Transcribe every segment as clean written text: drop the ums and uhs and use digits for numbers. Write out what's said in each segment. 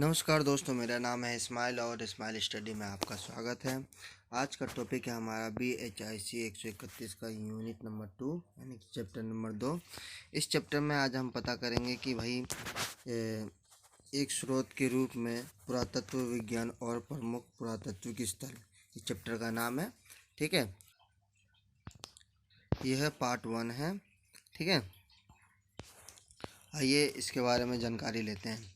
नमस्कार दोस्तों, मेरा नाम है इस्माइल और इस्माइल स्टडी में आपका स्वागत है। आज का टॉपिक है हमारा BHIC 131 का यूनिट नंबर 2 यानी कि चैप्टर नंबर 2। इस चैप्टर में आज हम पता करेंगे कि भाई एक स्रोत के रूप में पुरातत्व विज्ञान और प्रमुख पुरातत्विक स्थल, इस चैप्टर का नाम है। ठीक है, यह पार्ट 1 है। ठीक है, आइए इसके बारे में जानकारी लेते हैं।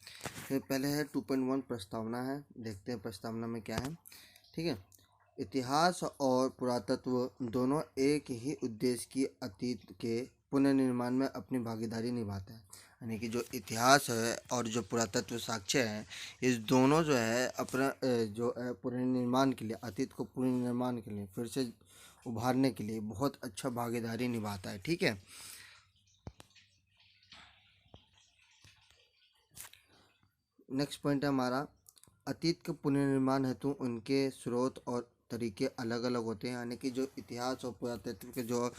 फिर पहले है 2.1 प्रस्तावना है, देखते हैं प्रस्तावना में क्या है। ठीक है, इतिहास और पुरातत्व दोनों एक ही उद्देश्य की अतीत के पुनर्निर्माण में अपनी भागीदारी निभाते हैं। यानी कि जो इतिहास है और जो पुरातत्व साक्ष्य है, इस दोनों जो है अपना जो है पुनर्निर्माण के लिए, अतीत को पुनर्निर्माण के लिए फिर से उभारने के लिए बहुत अच्छा भागीदारी निभाता है। ठीक है, नेक्स्ट पॉइंट है हमारा, अतीत के पुनर्निर्माण हेतु उनके स्रोत और तरीके अलग अलग होते हैं। यानी कि जो इतिहास और पुरातत्व के जो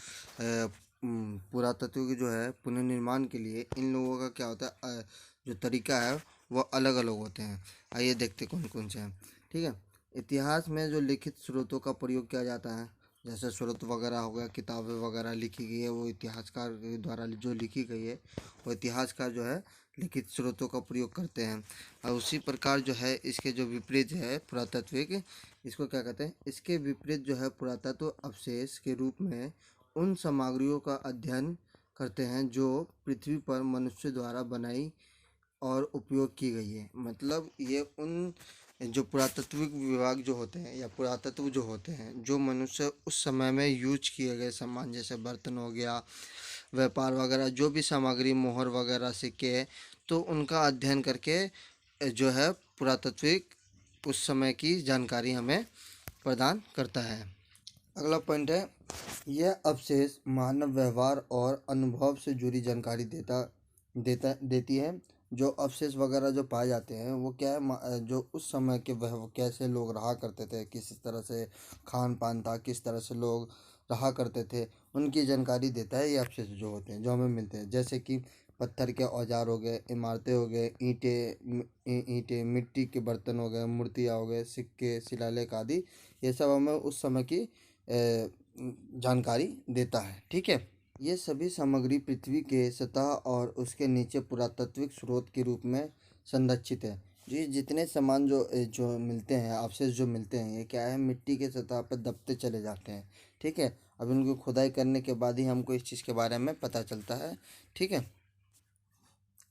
पुरातत्व के जो है पुनर्निर्माण के लिए इन लोगों का क्या होता है, जो तरीका है वो अलग अलग होते हैं। आइए देखते कौन कौन से हैं। ठीक है, इतिहास में जो लिखित स्रोतों का प्रयोग किया जाता है, जैसे स्रोत वगैरह हो गया, किताबें वगैरह लिखी गई है, वो इतिहासकार के द्वारा जो लिखी गई है वो इतिहासकार जो है लिखित स्रोतों का प्रयोग करते हैं। और उसी प्रकार जो है इसके जो विपरीत है पुरातत्विक, इसको क्या कहते हैं, इसके विपरीत जो है पुरातत्व अवशेष के रूप में उन सामग्रियों का अध्ययन करते हैं जो पृथ्वी पर मनुष्य द्वारा बनाई और उपयोग की गई है। मतलब ये उन जो पुरातत्विक विभाग जो होते हैं या पुरातत्व जो होते हैं, जो मनुष्य उस समय में यूज किए गए सामान, जैसे बर्तन हो गया, व्यापार वगैरह, जो भी सामग्री, मोहर वगैरह, सिक्के, तो उनका अध्ययन करके जो है पुरातत्विक उस समय की जानकारी हमें प्रदान करता है। अगला पॉइंट है, यह अवशेष मानव व्यवहार और अनुभव से जुड़ी जानकारी देती है। जो अवशेष वगैरह जो पाए जाते हैं वो क्या है, जो उस समय के वह कैसे लोग रहा करते थे, किस तरह से खान पान था, किस तरह से लोग रहा करते थे, उनकी जानकारी देता है ये अवशेष जो होते हैं, जो हमें मिलते हैं। जैसे कि पत्थर के औजार हो गए, इमारतें हो गए, ईंटें, मिट्टी के बर्तन हो गए, मूर्तियाँ हो गए, सिक्के, शिलालेख आदि, ये सब हमें उस समय की जानकारी देता है। ठीक है, ये सभी सामग्री पृथ्वी के सतह और उसके नीचे पुरातात्विक स्रोत के रूप में संरक्षित है। जी, जितने सामान जो मिलते हैं, अवशेष जो मिलते हैं, ये क्या है, मिट्टी के सतह पर दबते चले जाते हैं। ठीक है, अब इनको खुदाई करने के बाद ही हमको इस चीज़ के बारे में पता चलता है। ठीक है,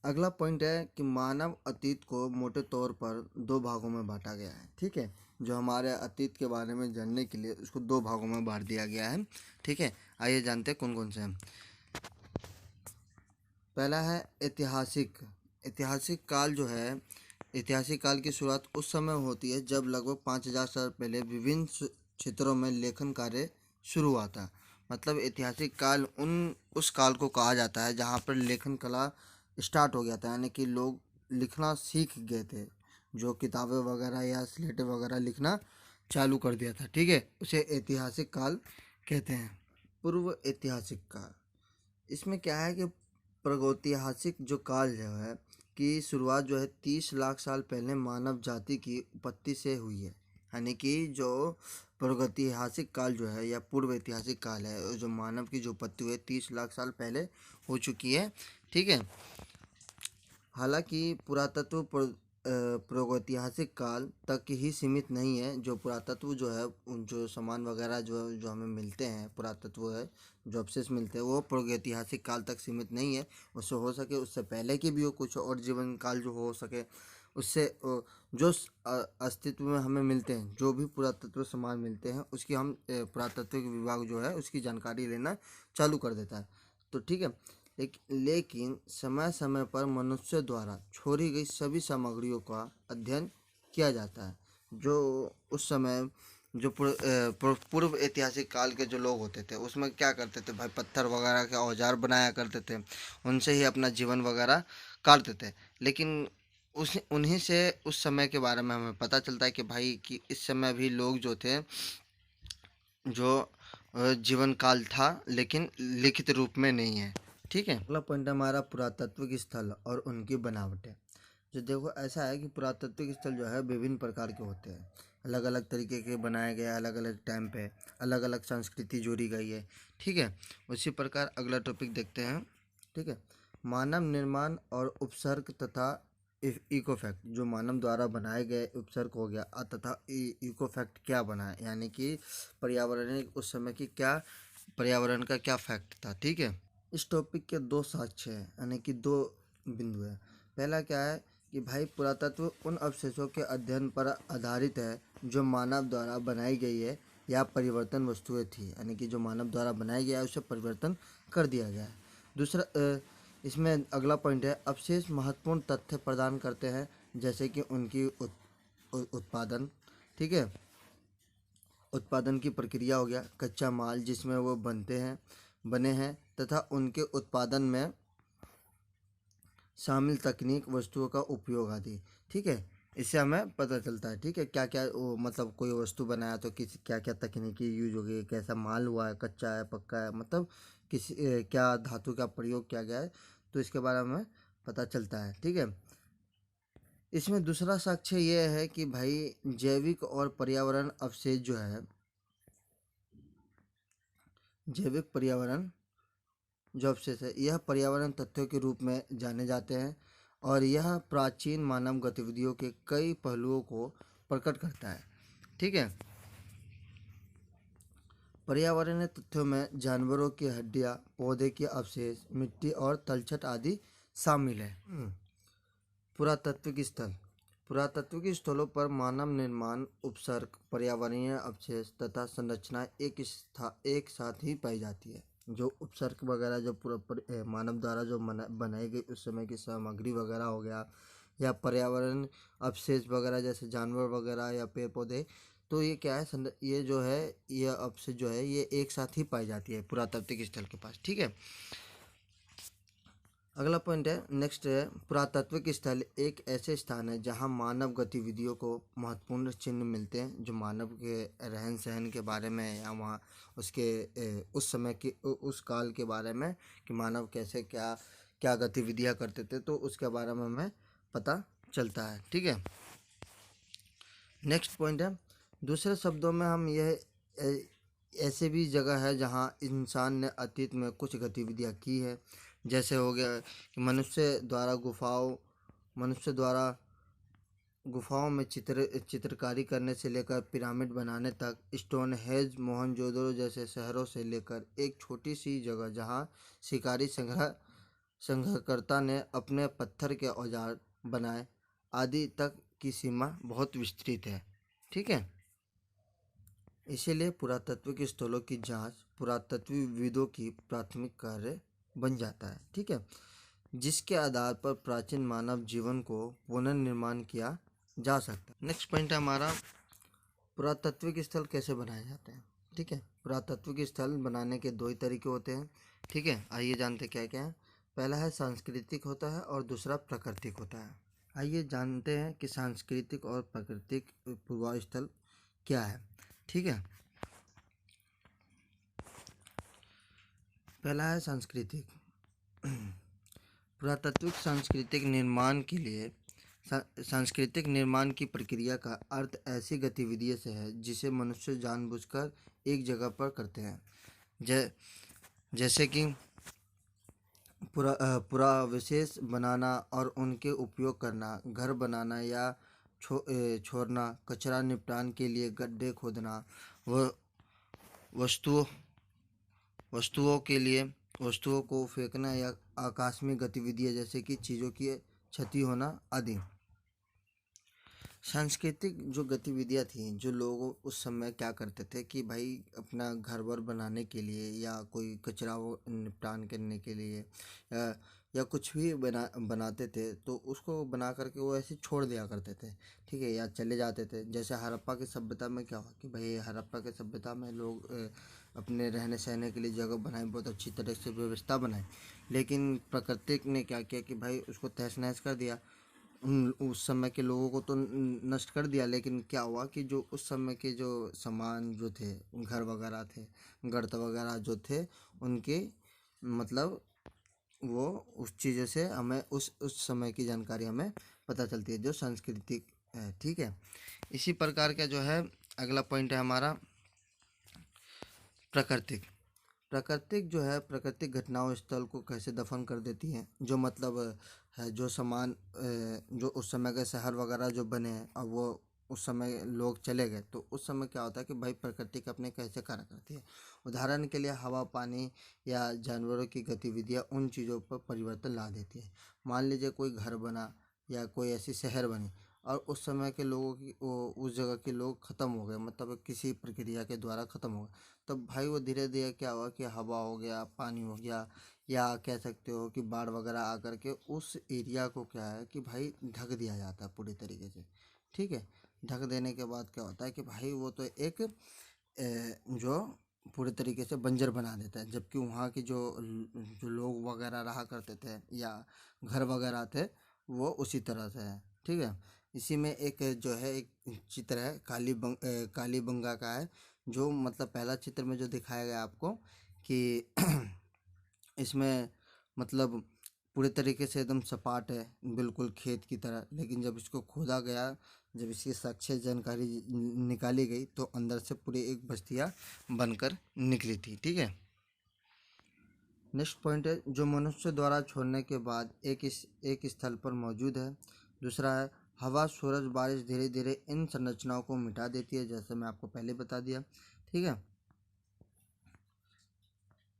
अगला पॉइंट है कि मानव अतीत को मोटे तौर पर दो भागों में बांटा गया है। ठीक है, जो हमारे अतीत के बारे में जानने के लिए उसको दो भागों में बांट दिया गया है। ठीक है, आइए जानते हैं कौन कौन से हैं। पहला है ऐतिहासिक। ऐतिहासिक काल जो है, ऐतिहासिक काल की शुरुआत उस समय होती है जब लगभग 5000 साल पहले विभिन्न क्षेत्रों में लेखन कार्य शुरू हुआ था। मतलब ऐतिहासिक काल उस काल को कहा जाता है जहाँ पर लेखन कला स्टार्ट हो गया था, यानी कि लोग लिखना सीख गए थे, जो किताबें वगैरह या स्लेटें वगैरह लिखना चालू कर दिया था। ठीक है, उसे ऐतिहासिक काल कहते हैं। पूर्व ऐतिहासिक काल, इसमें क्या है कि प्रागैतिहासिक जो काल जो है की शुरुआत जो है 30 लाख साल पहले मानव जाति की उत्पत्ति से हुई है। यानी कि जो प्रागैतिहासिक काल जो है या पूर्व ऐतिहासिक काल है, जो मानव की जो उत्पत्ति हुई है 30 लाख साल पहले हो चुकी है। ठीक है, हालांकि पुरातत्व प्रागैतिहासिक काल तक ही सीमित नहीं है। जो पुरातत्व जो है, जो सामान वगैरह जो हमें मिलते हैं, पुरातत्व है, जो अवशेष मिलते हैं, वो प्रागैतिहासिक काल तक सीमित नहीं है। उससे हो सके उससे पहले की भी हो, कुछ और जीवन काल जो हो सके उससे जो अस्तित्व में हमें मिलते हैं, जो भी पुरातत्व सामान मिलते हैं, उसकी हम पुरातत्विक विभाग जो है उसकी जानकारी लेना चालू कर देता है। तो ठीक है, लेकिन समय समय पर मनुष्य द्वारा छोड़ी गई सभी सामग्रियों का अध्ययन किया जाता है। जो उस समय जो पूर्व ऐतिहासिक काल के जो लोग होते थे उसमें क्या करते थे भाई, पत्थर वगैरह के औजार बनाया करते थे, उनसे ही अपना जीवन वगैरह काटते थे। लेकिन उस उन्हीं से उस समय के बारे में हमें पता चलता है कि भाई कि इस समय भी लोग जो थे, जो जीवन काल था लेकिन लिखित रूप में नहीं है। ठीक है, अगला पॉइंट हमारा पुरातात्विक स्थल और उनकी बनावटें। जो देखो ऐसा है कि पुरातात्विक स्थल जो है विभिन्न प्रकार के होते हैं, अलग अलग तरीके के बनाए गए, अलग अलग टाइम पे अलग अलग संस्कृति जोड़ी गई है। ठीक है, उसी प्रकार अगला टॉपिक देखते हैं। ठीक है, मानव निर्माण और उपसर्ग तथा इको फैक्ट। जो मानव द्वारा बनाए गए उपसर्ग हो गया तथा इको फैक्ट क्या बना है, यानी कि पर्यावरण उस समय की क्या, पर्यावरण का क्या फैक्ट था। ठीक है, इस टॉपिक के दो साक्ष्य हैं, यानी कि दो बिंदु है। पहला क्या है कि भाई पुरातत्व उन अवशेषों के अध्ययन पर आधारित है जो मानव द्वारा बनाई गई है या परिवर्तन वस्तुएं थी, यानी कि जो मानव द्वारा बनाया गया है उसे परिवर्तन कर दिया गया है। दूसरा इसमें अगला पॉइंट है, अवशेष महत्वपूर्ण तथ्य प्रदान करते हैं जैसे कि उनकी उत्पादन। ठीक है, उत्पादन की प्रक्रिया हो गया, कच्चा माल जिसमें वो बने हैं तथा उनके उत्पादन में शामिल तकनीक, वस्तुओं का उपयोग आदि। ठीक है, इससे हमें पता चलता है। ठीक है, क्या क्या वो मतलब कोई वस्तु बनाया तो किस क्या क्या तकनीकी यूज हो गई, कैसा माल हुआ है, कच्चा है पक्का है, मतलब क्या धातु का प्रयोग किया गया है, तो इसके बारे में पता चलता है। ठीक है, इसमें दूसरा साक्ष्य ये है कि भाई जैविक और पर्यावरण अवशेष जो है, जैविक पर्यावरण जो अवशेष है यह पर्यावरण तथ्यों के रूप में जाने जाते हैं और यह प्राचीन मानव गतिविधियों के कई पहलुओं को प्रकट करता है। ठीक है, पर्यावरणीय तथ्यों में जानवरों की हड्डियां, पौधे के अवशेष, मिट्टी और तलछट आदि शामिल है। पुरातात्विक स्थल, पुरातात्विक स्थलों पर मानव निर्माण, उपसर्ग, पर्यावरणीय अवशेष तथा संरचनाएं एक साथ ही पाई जाती है। जो उपसर्ग वगैरह जो मानव द्वारा जो बनाई गई उस समय की सामग्री वगैरह हो गया, या पर्यावरण अवशेष वगैरह जैसे जानवर वगैरह या पेड़ पौधे, तो ये क्या है, ये जो है ये अवशेष जो है ये एक साथ ही पाई जाती है पुरातात्विक स्थल के पास। ठीक है, अगला पॉइंट है, नेक्स्ट है, पुरातात्विक स्थल एक ऐसे स्थान है जहां मानव गतिविधियों को महत्वपूर्ण चिन्ह मिलते हैं, जो मानव के रहन सहन के बारे में या वहाँ उसके उस समय की उस काल के बारे में कि मानव कैसे क्या क्या गतिविधियां करते थे, तो उसके बारे में हमें पता चलता है। ठीक है, नेक्स्ट पॉइंट है, दूसरे शब्दों में हम यह ऐसे भी जगह है जहां इंसान ने अतीत में कुछ गतिविधियां की है, जैसे हो गया कि मनुष्य द्वारा गुफाओं में चित्रकारी करने से लेकर पिरामिड बनाने तक, स्टोनहेंज, मोहनजोदड़ो जैसे शहरों से लेकर एक छोटी सी जगह जहां शिकारी संग्रहकर्ता ने अपने पत्थर के औजार बनाए आदि तक की सीमा बहुत विस्तृत है। ठीक है, इसीलिए पुरातात्विक स्थलों की जांच पुरातत्वविदों की प्राथमिक कार्य बन जाता है। ठीक है, जिसके आधार पर प्राचीन मानव जीवन को पुनर्निर्माण किया जा सकता है। नेक्स्ट पॉइंट है हमारा, पुरातात्विक स्थल कैसे बनाए जाते हैं। ठीक है, पुरातात्विक स्थल बनाने के दो ही तरीके होते हैं। ठीक है, आइए जानते क्या क्या है। पहला है सांस्कृतिक होता है और दूसरा प्राकृतिक होता है। आइए जानते हैं कि सांस्कृतिक और प्राकृतिक पूर्वा स्थल क्या है। ठीक है, पहला है सांस्कृतिक। पुरातात्विक सांस्कृतिक निर्माण की प्रक्रिया का अर्थ ऐसी गतिविधियों से है जिसे मनुष्य जानबूझकर एक जगह पर करते हैं, जैसे कि पुरावशेष बनाना और उनके उपयोग करना, घर बनाना या छोड़ना, कचरा निपटान के लिए गड्ढे खोदना, व वस्तुओं वस्तुओं को फेंकना या आकस्मिक गतिविधियां जैसे कि चीज़ों की क्षति होना आदि। सांस्कृतिक जो गतिविधियां थी, जो लोग उस समय क्या करते थे कि भाई अपना घर वर बनाने के लिए या कोई कचरा वो निपटान करने के लिए या कुछ भी बनाते थे, तो उसको बना करके वो ऐसे छोड़ दिया करते थे। ठीक है, या चले जाते थे। जैसे हड़प्पा की सभ्यता में क्या हुआ कि भाई हड़प्पा की सभ्यता में लोग अपने रहने सहने के लिए जगह बनाए, बहुत अच्छी तरह से व्यवस्था बनाई, लेकिन प्राकृतिक ने क्या किया कि भाई उसको तहस नहस कर दिया। उस समय के लोगों को तो नष्ट कर दिया, लेकिन क्या हुआ कि जो उस समय के जो सामान जो थे, घर वगैरह थे, गर्त वगैरह जो थे, उनके मतलब वो उस चीज़ों से हमें उस समय की जानकारी हमें पता चलती है जो सांस्कृतिक है। ठीक है, इसी प्रकार का जो है अगला पॉइंट है हमारा प्राकृतिक। प्राकृतिक जो है प्राकृतिक घटनाओं स्थल को कैसे दफन कर देती हैं, जो मतलब है जो सामान जो उस समय के शहर वगैरह जो बने हैं, अब वो उस समय लोग चले गए तो उस समय क्या होता है कि भाई प्रकृति के अपने कैसे कार्य करती है। उदाहरण के लिए हवा, पानी या जानवरों की गतिविधियां उन चीज़ों पर परिवर्तन ला देती है। मान लीजिए कोई घर बना या कोई ऐसी शहर बनी और उस समय के लोगों की उस जगह के लोग ख़त्म हो गए, मतलब किसी प्रक्रिया के द्वारा ख़त्म हो गए, तब भाई वो धीरे धीरे क्या हुआ कि हवा हो गया, पानी हो गया, या कह सकते हो कि बाढ़ वगैरह आकर के उस एरिया को क्या है कि भाई ढक दिया जाता है पूरी तरीके से। ठीक है, ढक देने के बाद क्या होता है कि भाई वो तो एक जो पूरे तरीके से बंजर बना देता है, जबकि वहाँ की जो लोग वगैरह रहा करते थे या घर वगैरह थे वो उसी तरह से है। ठीक है, इसी में एक जो है एक चित्र है कालीबंगा का है, जो मतलब पहला चित्र में जो दिखाया गया आपको कि इसमें मतलब पूरे तरीके से एकदम सपाट है, बिल्कुल खेत की तरह, लेकिन जब इसको खोदा गया, जब इसकी साक्ष्य जानकारी निकाली गई तो अंदर से पूरी एक बस्तियाँ बनकर निकली थी। ठीक है, नेक्स्ट पॉइंट है जो मनुष्य द्वारा छोड़ने के बाद एक स्थल पर मौजूद है। दूसरा है हवा, सूरज, बारिश धीरे धीरे इन संरचनाओं को मिटा देती है, जैसे मैं आपको पहले बता दिया। ठीक है,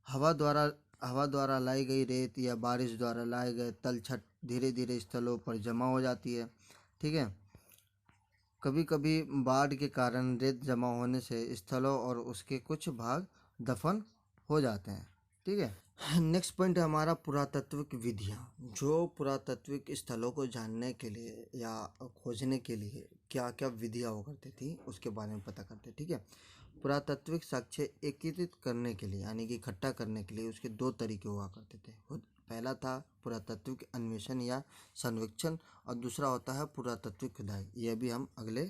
हवा द्वारा हवा द्वारा लाई गई रेत या बारिश द्वारा लाए गए तलछट धीरे धीरे स्थलों पर जमा हो जाती है। ठीक है, कभी कभी बाढ़ के कारण रेत जमा होने से स्थलों और उसके कुछ भाग दफन हो जाते हैं। ठीक है, नेक्स्ट पॉइंट है हमारा पुरातात्विक विधियाँ। जो पुरातात्विक स्थलों को जानने के लिए या खोजने के लिए क्या क्या विधियाँ हुआ करती थी उसके बारे में पता करते हैं। ठीक है, पुरातात्विक साक्ष्य एकत्रित करने के लिए यानी कि इकट्ठा करने के लिए उसके दो तरीके हुआ करते थे। पहला था पुरातात्विक अन्वेषण या सर्वेक्षण, और दूसरा होता है पुरातात्विक खुदाई। यह भी हम अगले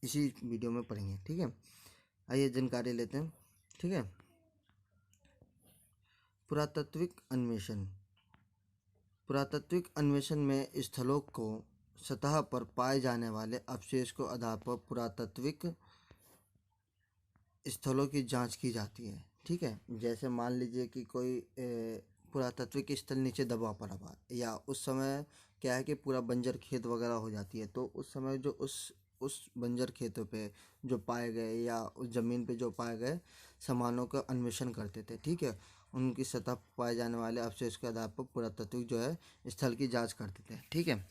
इसी वीडियो में पढ़ेंगे। ठीक है, आइए जानकारी लेते हैं। ठीक है, पुरातात्विक अन्वेषण। पुरातात्विक अन्वेषण में स्थलों को सतह पर पाए जाने वाले अवशेष को आधार पर पुरातात्विक स्थलों की जांच की जाती है। ठीक है, जैसे मान लीजिए कि कोई पुरातात्विक स्थल नीचे दबा पड़ा हुआ, या उस समय क्या है कि पूरा बंजर खेत वगैरह हो जाती है, तो उस समय जो उस बंजर खेतों पे जो पाए गए या उस ज़मीन पे जो पाए गए सामानों का अन्वेषण करते थे। ठीक है, उनकी सतह पर पाए जाने वाले अवशेष के आधार पर पुरातात्विक जो है स्थल की जांच करते थे। ठीक है,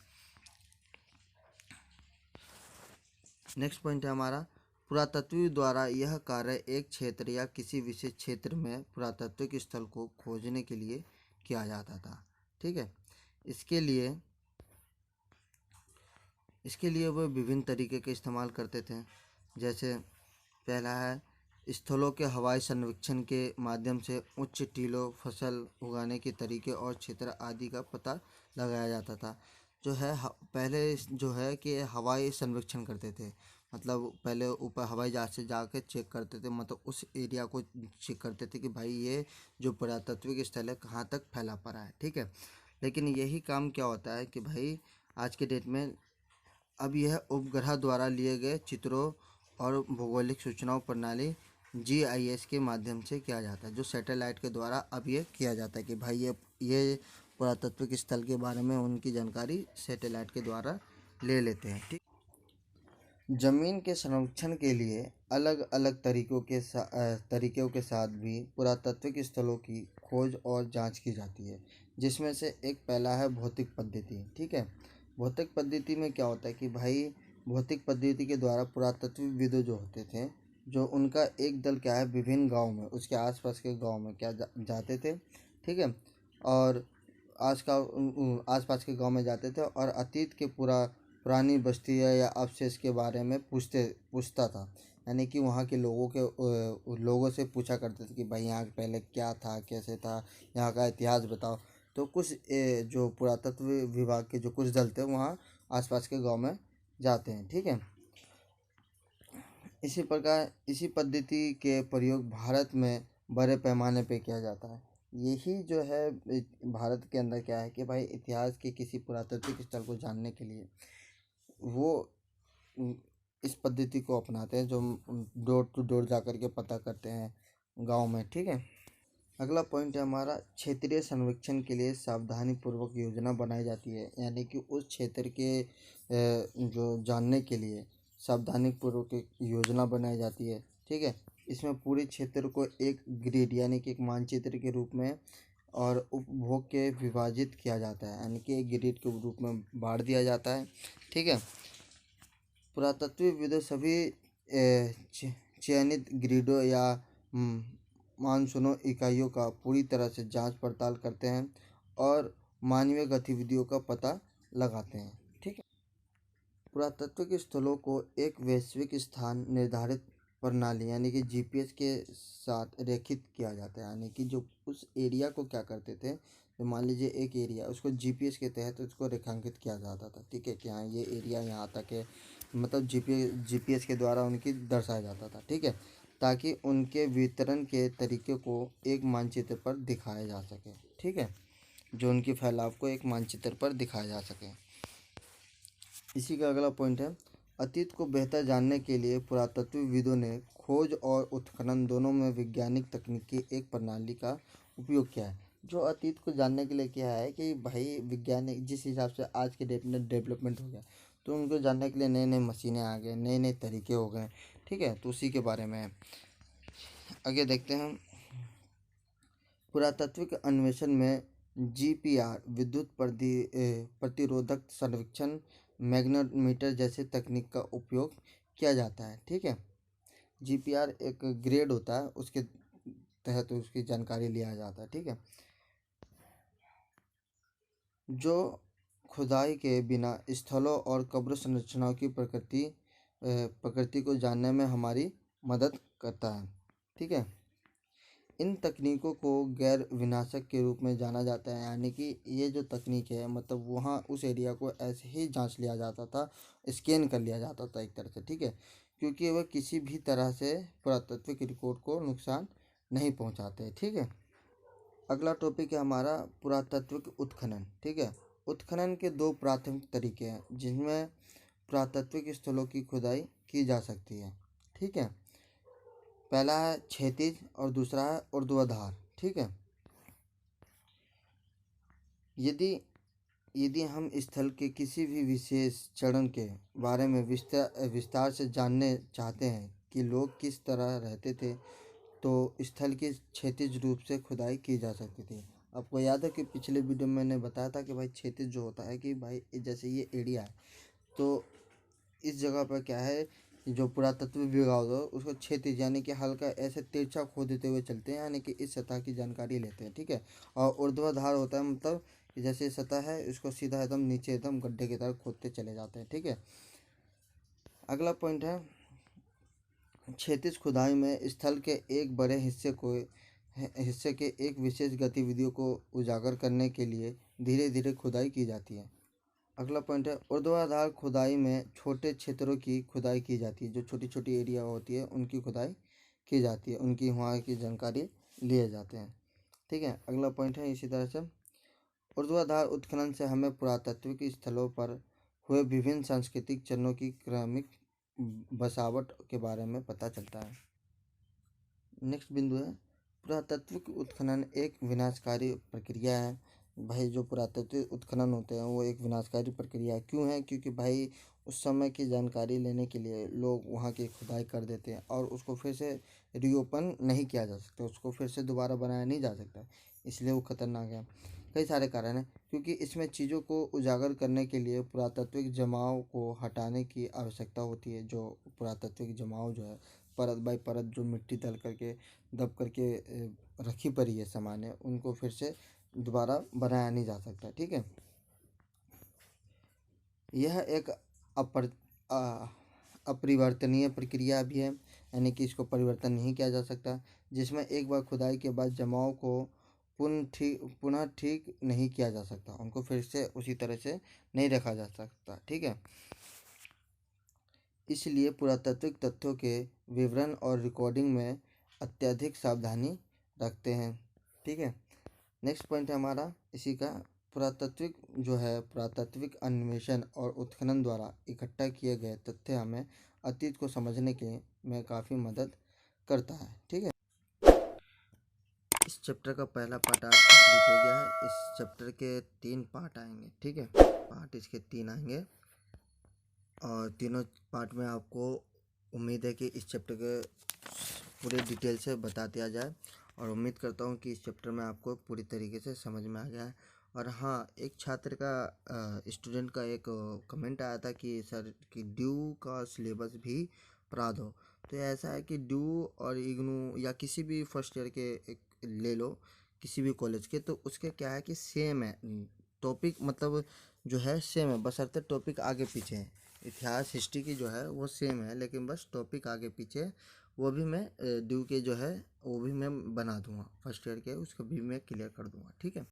नेक्स्ट पॉइंट है हमारा पुरातत्व द्वारा यह कार्य एक क्षेत्र या किसी विशेष क्षेत्र में पुरातात्विक स्थल को खोजने के लिए किया जाता था। ठीक है, इसके लिए इसके लिए वह विभिन्न तरीके के इस्तेमाल करते थे। जैसे पहला है स्थलों के हवाई सर्वेक्षण के माध्यम से उच्च टीलों, फसल उगाने के तरीके और क्षेत्र आदि का पता लगाया जाता था। जो है पहले जो है कि हवाई सर्वेक्षण करते थे, मतलब पहले ऊपर हवाई जहाज से जाकर चेक करते थे, मतलब उस एरिया को चेक करते थे कि भाई ये जो पुरातात्विक स्थल है कहाँ तक फैला पड़ा है। ठीक है, लेकिन यही काम क्या होता है कि भाई आज के डेट में अब यह उपग्रह द्वारा लिए गए चित्रों और भौगोलिक सूचनाओं प्रणाली जीआईएस के माध्यम से किया जाता है, जो सैटेलाइट के द्वारा अब ये किया जाता है कि भाई ये पुरातात्विक स्थल के बारे में उनकी जानकारी सैटेलाइट के द्वारा ले लेते हैं। ठीक, जमीन के संरक्षण के लिए अलग अलग तरीकों के साथ भी पुरातात्विक स्थलों की खोज और जांच की जाती है, जिसमें से एक पहला है भौतिक पद्धति। ठीक है, भौतिक पद्धति में क्या होता है कि भाई भौतिक पद्धति के द्वारा पुरातत्वविद जो होते थे, जो उनका एक दल क्या है विभिन्न गांव में उसके आसपास के गांव में क्या जाते थे। ठीक है, और आसपास के गांव में जाते थे और अतीत के पुरानी बस्तियाँ या अवशेष के बारे में पूछता था, यानी कि वहाँ के लोगों से पूछा करते थे कि भाई यहाँ पहले क्या था, कैसे था, यहाँ का इतिहास बताओ। तो कुछ जो पुरातत्व विभाग के जो कुछ दल थे वहाँ आसपास के गांव में जाते हैं। ठीक है, इसी प्रकार इसी पद्धति के प्रयोग भारत में बड़े पैमाने पे किया जाता है। यही जो है भारत के अंदर क्या है कि भाई इतिहास के किसी पुरातात्विक स्थल को जानने के लिए वो उम, इस पद्धति को अपनाते हैं जो डोर टू डोर जा कर के पता करते हैं गांव में। ठीक है। अगला पॉइंट है हमारा, क्षेत्रीय सर्वेक्षण के लिए सावधानी पूर्वक योजना बनाई जाती है। यानी कि उस क्षेत्र के जो जानने के लिए सावधानी पूर्वक एक योजना बनाई जाती है। ठीक है। इसमें पूरे क्षेत्र को एक ग्रिड यानी कि एक मानचित्र के रूप में और उपभोग के विभाजित किया जाता है, यानी कि एक ग्रिड के रूप में बांट दिया जाता है। ठीक है। पुरातत्वविद सभी चयनित ग्रिडों या मानसूनों इकाइयों का पूरी तरह से जांच पड़ताल करते हैं और मानवीय गतिविधियों का पता लगाते हैं। ठीक है। पुरातात्विक स्थलों को एक वैश्विक स्थान निर्धारित प्रणाली यानी कि जीपीएस के साथ रेखित किया जाता है। यानी कि जो उस एरिया को क्या करते थे, तो मान लीजिए एक एरिया, उसको जीपीएस के तहत उसको रेखांकित किया जाता था। ठीक है कि हाँ ये एरिया यहाँ तक है, मतलब जीपीएस के द्वारा उनकी दर्शाया जाता था। ठीक है। ताकि उनके वितरण के तरीके को एक मानचित्र पर दिखाया जा सके। ठीक है। जो उनकी फैलाव को एक मानचित्र पर दिखाया जा सके। इसी का अगला पॉइंट है, अतीत को बेहतर जानने के लिए पुरातत्वविदों ने खोज और उत्खनन दोनों में वैज्ञानिक तकनीक की एक प्रणाली का उपयोग किया है। जो अतीत को जानने के लिए क्या है कि भाई वैज्ञानिक जिस हिसाब से आज के डेट में डेवलपमेंट हो गया, तो उनको जानने के लिए नए नए मशीनें आ गए, नए नए तरीके हो गए। ठीक है। तो उसी के बारे में है। आगे देखते हैं। पुरातात्विक अन्वेषण में जीपीआर, विद्युत प्रतिरोधक सर्वेक्षण, मैग्नेटोमीटर जैसे तकनीक का उपयोग किया जाता है। ठीक है। जीपीआर एक ग्रेड होता है, उसके तहत उसकी जानकारी लिया जाता है। ठीक है। जो खुदाई के बिना स्थलों और कब्र संरचनाओं की प्रकृति को जानने में हमारी मदद करता है। ठीक है। इन तकनीकों को गैर विनाशक के रूप में जाना जाता है। यानी कि ये जो तकनीक है, मतलब वहाँ उस एरिया को ऐसे ही जांच लिया जाता था, स्कैन कर लिया जाता था एक तरह से। ठीक है। क्योंकि वह किसी भी तरह से पुरातात्विक रिकॉर्ड को नुकसान नहीं पहुँचाते। ठीक है। अगला टॉपिक है हमारा पुरातात्विक उत्खनन। ठीक है। उत्खनन के दो प्राथमिक तरीके हैं जिनमें पुरातात्विक स्थलों की खुदाई की जा सकती है। ठीक है। पहला है क्षैतिज और दूसरा है ऊर्ध्वाधर। ठीक है। यदि यदि हम स्थल के किसी भी विशेष चरण के बारे में विस्तार से जानने चाहते हैं कि लोग किस तरह रहते थे, तो स्थल की क्षैतिज रूप से खुदाई की जा सकती थी। आपको याद है कि पिछले वीडियो में मैंने बताया था कि भाई क्षैतिज जो होता है कि भाई जैसे ये एरिया है, तो इस जगह पर क्या है, जो पुरातत्व विभाग हो उसको क्षैतिज यानी कि हल्का ऐसे तिरछा खोदते हुए चलते हैं, यानी कि इस सतह की जानकारी लेते हैं। ठीक है। और ऊर्ध्वाधर होता है, मतलब कि जैसे सतह है इसको सीधा एकदम नीचे एकदम गड्ढे की तरह खोदते चले जाते हैं। ठीक है। अगला पॉइंट है, क्षैतिज खुदाई में स्थल के एक बड़े हिस्से के एक विशेष गतिविधियों को उजागर करने के लिए धीरे धीरे खुदाई की जाती है। अगला पॉइंट है, ऊर्ध्वाधर खुदाई में छोटे क्षेत्रों की खुदाई की जाती है। जो छोटी छोटी एरिया होती है उनकी खुदाई की जाती है, उनकी वहाँ की जानकारी लिए जाते हैं। ठीक है। अगला पॉइंट है इसी तरह से, ऊर्ध्वाधर उत्खनन से हमें पुरातात्विक स्थलों पर हुए विभिन्न सांस्कृतिक चरणों की क्रमिक बसावट के बारे में पता चलता है। नेक्स्ट बिंदु है, पुरातात्विक उत्खनन एक विनाशकारी प्रक्रिया है। भाई जो पुरातात्विक उत्खनन होते हैं वो एक विनाशकारी प्रक्रिया क्यों है? क्योंकि भाई उस समय की जानकारी लेने के लिए लोग वहाँ की खुदाई कर देते हैं और उसको फिर से रीओपन नहीं किया जा सकता, उसको फिर से दोबारा बनाया नहीं जा सकता, इसलिए वो खतरनाक है। कई सारे कारण हैं, क्योंकि इसमें चीज़ों को उजागर करने के लिए पुरातात्विक जमाव को हटाने की आवश्यकता होती है। जो पुरातात्विक जमाव जो है, परत बाई परत जो मिट्टी दल करके दब करके रखी पड़ी है सामान्य, उनको फिर से दोबारा बनाया नहीं जा सकता। ठीक है। यह एक अपर अ, अपरिवर्तनीय प्रक्रिया भी है, यानी कि इसको परिवर्तन नहीं किया जा सकता, जिसमें एक बार खुदाई के बाद जमाव को पुनः ठीक नहीं किया जा सकता, उनको फिर से उसी तरह से नहीं रखा जा सकता। ठीक है। इसलिए पुरातात्विक तथ्यों के विवरण और रिकॉर्डिंग में अत्यधिक सावधानी रखते हैं। ठीक है। नेक्स्ट पॉइंट है हमारा इसी का, पुरातात्विक अन्वेषण और उत्खनन द्वारा इकट्ठा किए गए तथ्य हमें अतीत को समझने के में काफ़ी मदद करता है। ठीक है, इस चैप्टर का पहला पार्ट आज कंप्लीट हो गया है। इस चैप्टर के 3 पार्ट आएंगे। ठीक है, पार्ट इसके 3 आएंगे और तीनों पार्ट में आपको उम्मीद है कि इस चैप्टर के पूरे डिटेल से बता दिया जाए और उम्मीद करता हूँ कि इस चैप्टर में आपको पूरी तरीके से समझ में आ गया है। और हाँ, एक छात्र का स्टूडेंट का एक कमेंट आया था कि सर कि ड्यू का सिलेबस भी पढ़ा दो। तो ऐसा है कि ड्यू और इग्नू या किसी भी फर्स्ट ईयर के एक ले लो, किसी भी कॉलेज के, तो उसके क्या है कि सेम है टॉपिक, मतलब जो है सेम है, बशर्ते टॉपिक आगे पीछे है। इतिहास हिस्ट्री की जो है वो सेम है, लेकिन बस टॉपिक आगे पीछे है। वो भी मैं ड्यू के जो है वो भी मैं बना दूंगा, फर्स्ट ईयर के उसको भी मैं क्लियर कर दूंगा। ठीक है।